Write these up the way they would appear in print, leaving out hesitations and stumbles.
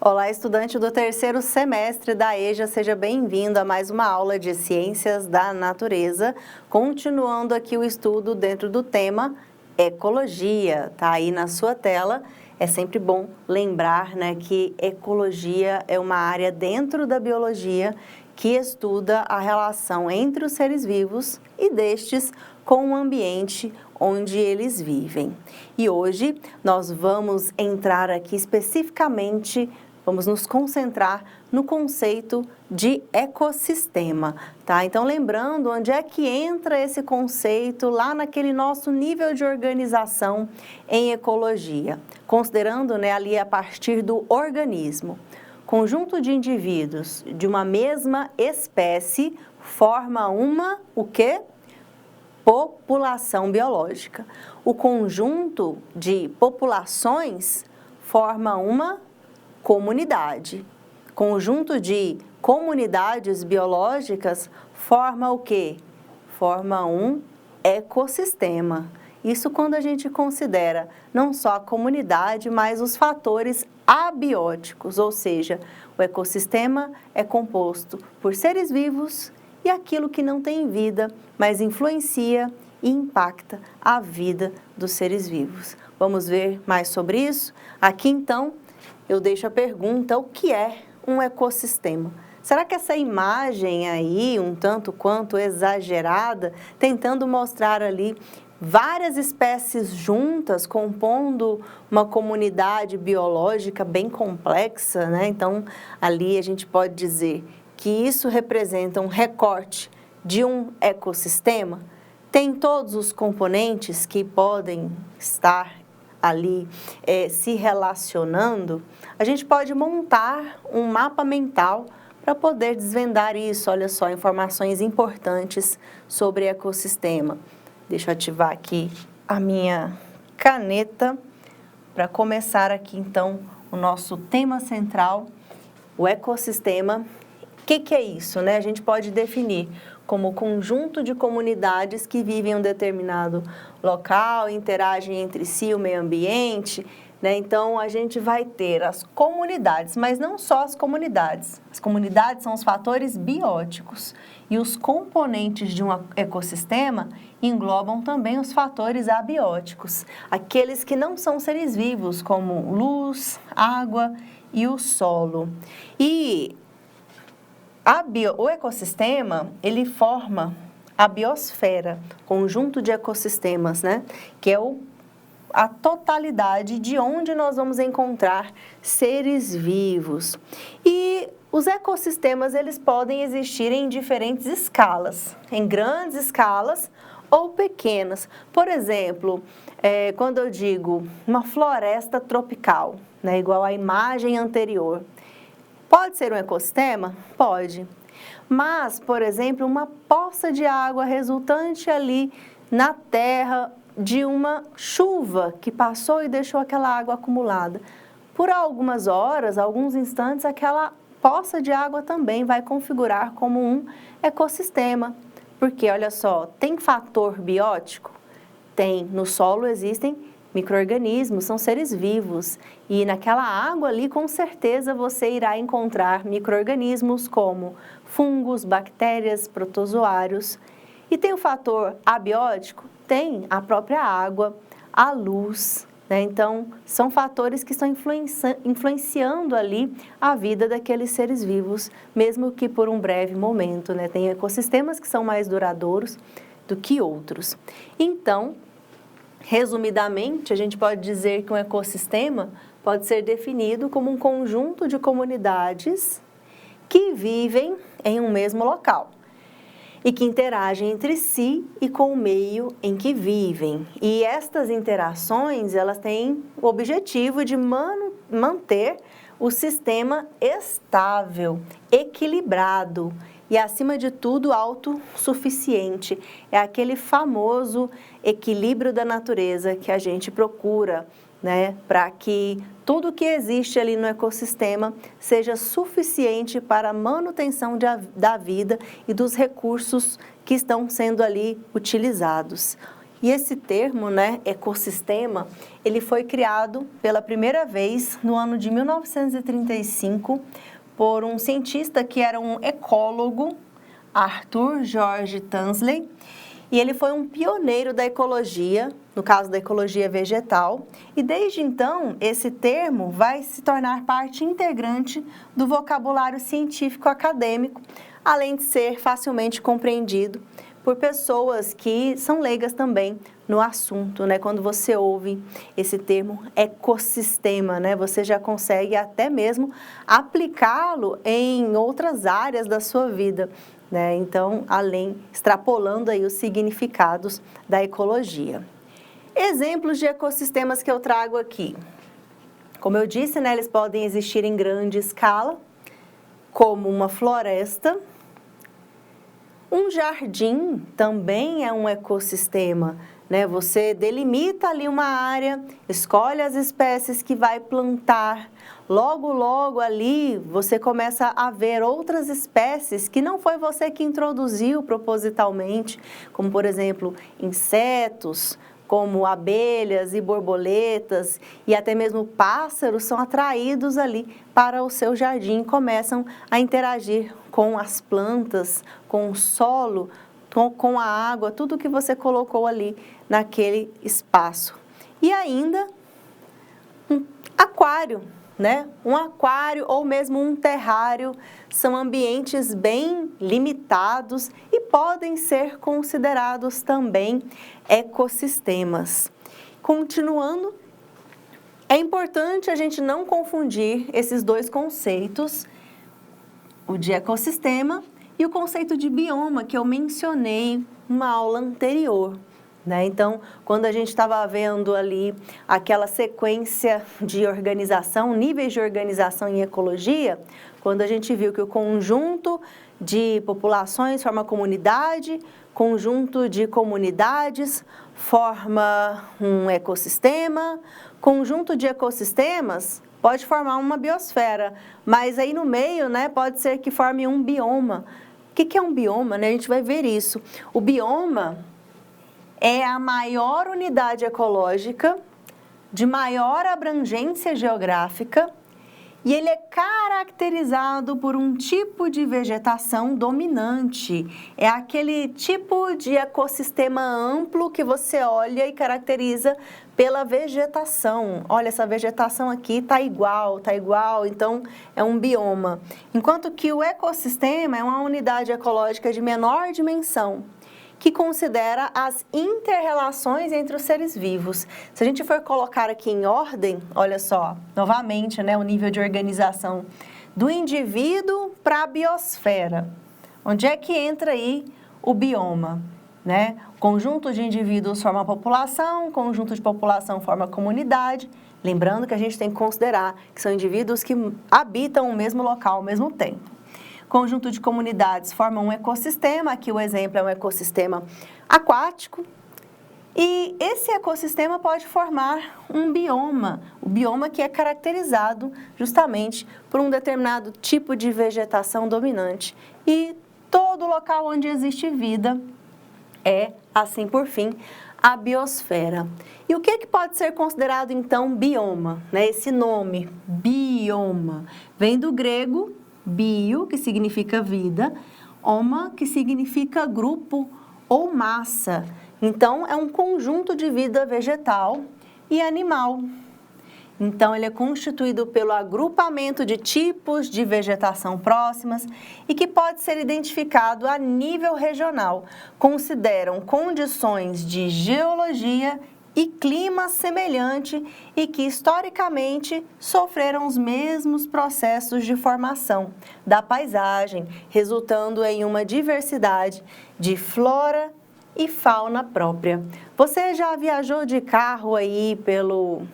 Olá, estudante do terceiro semestre da EJA, seja bem-vindo a mais uma aula de Ciências da Natureza, continuando aqui o estudo dentro do tema Ecologia. Tá aí na sua tela. É sempre bom lembrar, né, que ecologia é uma área dentro da biologia que estuda a relação entre os seres vivos e destes com o ambiente onde eles vivem. E hoje nós vamos entrar aqui especificamente, vamos nos concentrar no conceito de ecossistema, tá? Então, lembrando onde é que entra esse conceito lá naquele nosso nível de organização em ecologia, considerando, né, ali a partir do organismo. Conjunto de indivíduos de uma mesma espécie forma o quê? População biológica. O conjunto de populações forma uma comunidade. Conjunto de comunidades biológicas forma o quê? Forma um ecossistema. Isso quando a gente considera não só a comunidade, mas os fatores abióticos, ou seja, o ecossistema é composto por seres vivos e aquilo que não tem vida, mas influencia e impacta a vida dos seres vivos. Vamos ver mais sobre isso? Aqui então eu deixo a pergunta: o que é um ecossistema? Será que essa imagem aí, um tanto quanto exagerada, tentando mostrar ali várias espécies juntas, compondo uma comunidade biológica bem complexa, né? Então, ali a gente pode dizer que isso representa um recorte de um ecossistema? Tem todos os componentes que podem estar ali se relacionando? A gente pode montar um mapa mental para poder desvendar isso. Olha só, informações importantes sobre ecossistema. Deixa eu ativar aqui a minha caneta para começar aqui então o nosso tema central, o ecossistema. O que é isso, né? A gente pode definir como conjunto de comunidades que vivem em um determinado local, interagem entre si, o meio ambiente, né? Então, a gente vai ter as comunidades, mas não só as comunidades. As comunidades são os fatores bióticos e os componentes de um ecossistema englobam também os fatores abióticos, aqueles que não são seres vivos, como luz, água e o solo. E o ecossistema, ele forma a biosfera, conjunto de ecossistemas, né? Que é a totalidade de onde nós vamos encontrar seres vivos. E os ecossistemas, eles podem existir em diferentes escalas, em grandes escalas ou pequenas. Por exemplo, quando eu digo uma floresta tropical, né? Igual à imagem anterior, pode ser um ecossistema? Pode. Mas, por exemplo, uma poça de água resultante ali na terra de uma chuva que passou e deixou aquela água acumulada. Por algumas horas, alguns instantes, aquela poça de água também vai configurar como um ecossistema. Porque, olha só, tem fator biótico? Tem. No solo existem micro-organismos, são seres vivos, e naquela água ali com certeza você irá encontrar micro-organismos como fungos, bactérias, protozoários. E tem o fator abiótico? Tem a própria água, a luz, né? Então, são fatores que estão influenciando ali a vida daqueles seres vivos, mesmo que por um breve momento, né? Tem ecossistemas que são mais duradouros do que outros. Então, resumidamente, a gente pode dizer que um ecossistema pode ser definido como um conjunto de comunidades que vivem em um mesmo local e que interagem entre si e com o meio em que vivem. E estas interações, elas têm o objetivo de manter o sistema estável, equilibrado e, acima de tudo, autossuficiente. É aquele famoso equilíbrio da natureza que a gente procura, né, para que tudo que existe ali no ecossistema seja suficiente para a manutenção da vida e dos recursos que estão sendo ali utilizados. E esse termo, né, ecossistema, ele foi criado pela primeira vez no ano de 1935 por um cientista que era um ecólogo, Arthur George Tansley, e ele foi um pioneiro da ecologia, no caso da ecologia vegetal, e desde então esse termo vai se tornar parte integrante do vocabulário científico acadêmico, além de ser facilmente compreendido por pessoas que são leigas também no assunto, né? Quando você ouve esse termo ecossistema, né? Você já consegue até mesmo aplicá-lo em outras áreas da sua vida, né? Então, extrapolando aí os significados da ecologia. Exemplos de ecossistemas que eu trago aqui. Como eu disse, né? Eles podem existir em grande escala, como uma floresta. Um jardim também é um ecossistema, né? Você delimita ali uma área, escolhe as espécies que vai plantar. Logo ali você começa a ver outras espécies que não foi você que introduziu propositalmente, como por exemplo insetos, como abelhas e borboletas e até mesmo pássaros são atraídos ali para o seu jardim, começam a interagir com as plantas, com o solo, com a água, tudo que você colocou ali naquele espaço. E ainda um aquário, né? Um aquário ou mesmo um terrário são ambientes bem limitados e podem ser considerados também ecossistemas. Continuando, é importante a gente não confundir esses dois conceitos, o de ecossistema e o conceito de bioma que eu mencionei numa aula anterior. Então, quando a gente estava vendo ali aquela sequência de organização, níveis de organização em ecologia, quando a gente viu que o conjunto de populações forma comunidade, conjunto de comunidades forma um ecossistema, conjunto de ecossistemas pode formar uma biosfera, mas aí no meio, né, pode ser que forme um bioma. O que é um bioma, né? A gente vai ver isso. O bioma é a maior unidade ecológica, de maior abrangência geográfica, e ele é caracterizado por um tipo de vegetação dominante. É aquele tipo de ecossistema amplo que você olha e caracteriza pela vegetação. Olha, essa vegetação aqui tá igual, então é um bioma. Enquanto que o ecossistema é uma unidade ecológica de menor dimensão, que considera as inter-relações entre os seres vivos. Se a gente for colocar aqui em ordem, olha só, novamente, né, o nível de organização do indivíduo para a biosfera. Onde é que entra aí o bioma? Né? Conjunto de indivíduos forma a população, conjunto de população forma a comunidade. Lembrando que a gente tem que considerar que são indivíduos que habitam o mesmo local ao mesmo tempo. Conjunto de comunidades formam um ecossistema, aqui o exemplo é um ecossistema aquático, e esse ecossistema pode formar um bioma, o bioma que é caracterizado justamente por um determinado tipo de vegetação dominante. E todo local onde existe vida é, assim por fim, a biosfera. E o que pode ser considerado então bioma? Né? Esse nome, bioma, vem do grego bio, que significa vida, oma, que significa grupo ou massa. Então, é um conjunto de vida vegetal e animal. Então, ele é constituído pelo agrupamento de tipos de vegetação próximas e que pode ser identificado a nível regional. Consideram condições de geologia e clima semelhante e que historicamente sofreram os mesmos processos de formação da paisagem, resultando em uma diversidade de flora e fauna própria. Você já viajou de carro aí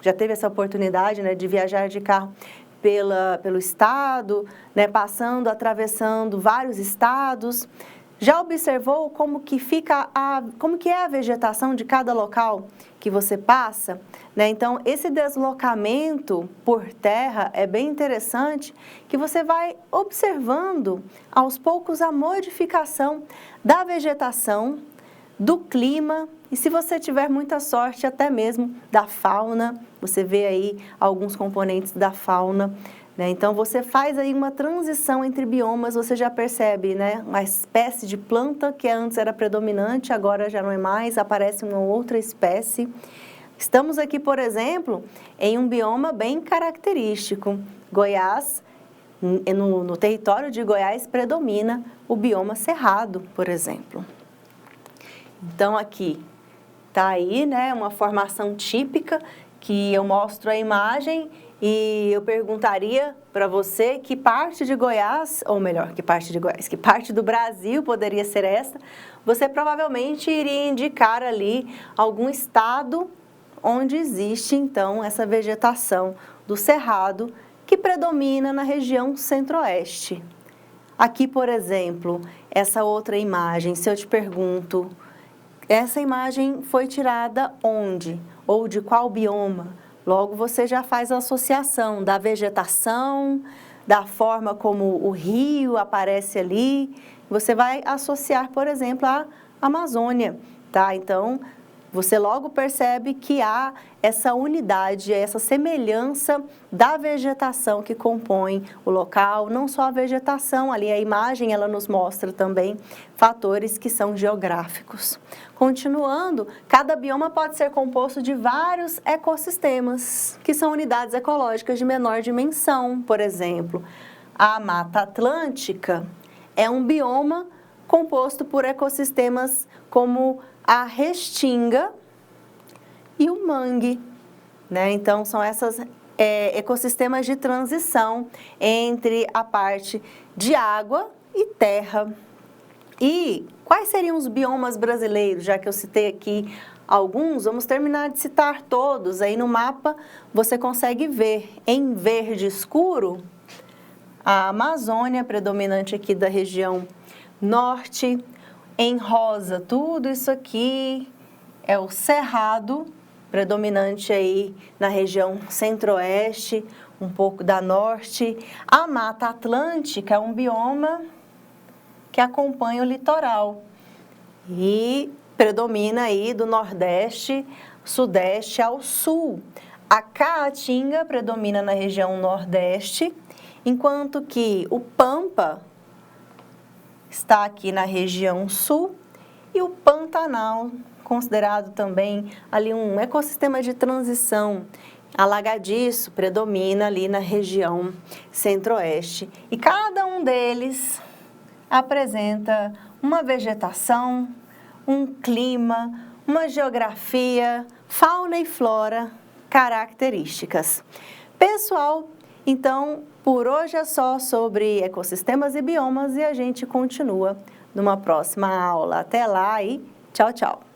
já teve essa oportunidade, né, de viajar de carro pelo estado, né, atravessando vários estados? Já observou como que é a vegetação de cada local que você passa? Né? Então, esse deslocamento por terra é bem interessante, que você vai observando aos poucos a modificação da vegetação, do clima e, se você tiver muita sorte, até mesmo da fauna. Você vê aí alguns componentes da fauna, né? Então, você faz aí uma transição entre biomas, você já percebe, né? Uma espécie de planta que antes era predominante, agora já não é mais, aparece uma outra espécie. Estamos aqui, por exemplo, em um bioma bem característico. Goiás, no território de Goiás, predomina o bioma cerrado, por exemplo. Então, aqui está aí, né, uma formação típica que eu mostro a imagem e eu perguntaria para você que parte de Goiás, ou melhor, que parte do Brasil poderia ser essa. Você provavelmente iria indicar ali algum estado onde existe, então, essa vegetação do cerrado que predomina na região centro-oeste. Aqui, por exemplo, essa outra imagem, se eu te pergunto, essa imagem foi tirada onde? Ou de qual bioma? Logo, você já faz a associação da vegetação, da forma como o rio aparece ali. Você vai associar, por exemplo, a Amazônia, tá? Então, você logo percebe que há essa unidade, essa semelhança da vegetação que compõe o local, não só a vegetação, ali a imagem ela nos mostra também fatores que são geográficos. Continuando, cada bioma pode ser composto de vários ecossistemas, que são unidades ecológicas de menor dimensão. Por exemplo, a Mata Atlântica é um bioma composto por ecossistemas como a restinga e o mangue, né? Então, são esses ecossistemas de transição entre a parte de água e terra. E quais seriam os biomas brasileiros? Já que eu citei aqui alguns, vamos terminar de citar todos. Aí no mapa você consegue ver em verde escuro a Amazônia, predominante aqui da região norte. Em rosa, tudo isso aqui é o cerrado, predominante aí na região centro-oeste, um pouco da norte. A Mata Atlântica é um bioma que acompanha o litoral e predomina aí do nordeste, sudeste ao sul. A Caatinga predomina na região nordeste, enquanto que o Pampa está aqui na região sul e o Pantanal, considerado também ali um ecossistema de transição alagadiço, predomina ali na região centro-oeste. E cada um deles apresenta uma vegetação, um clima, uma geografia, fauna e flora características. Pessoal, então, por hoje é só sobre ecossistemas e biomas e a gente continua numa próxima aula. Até lá e tchau, tchau!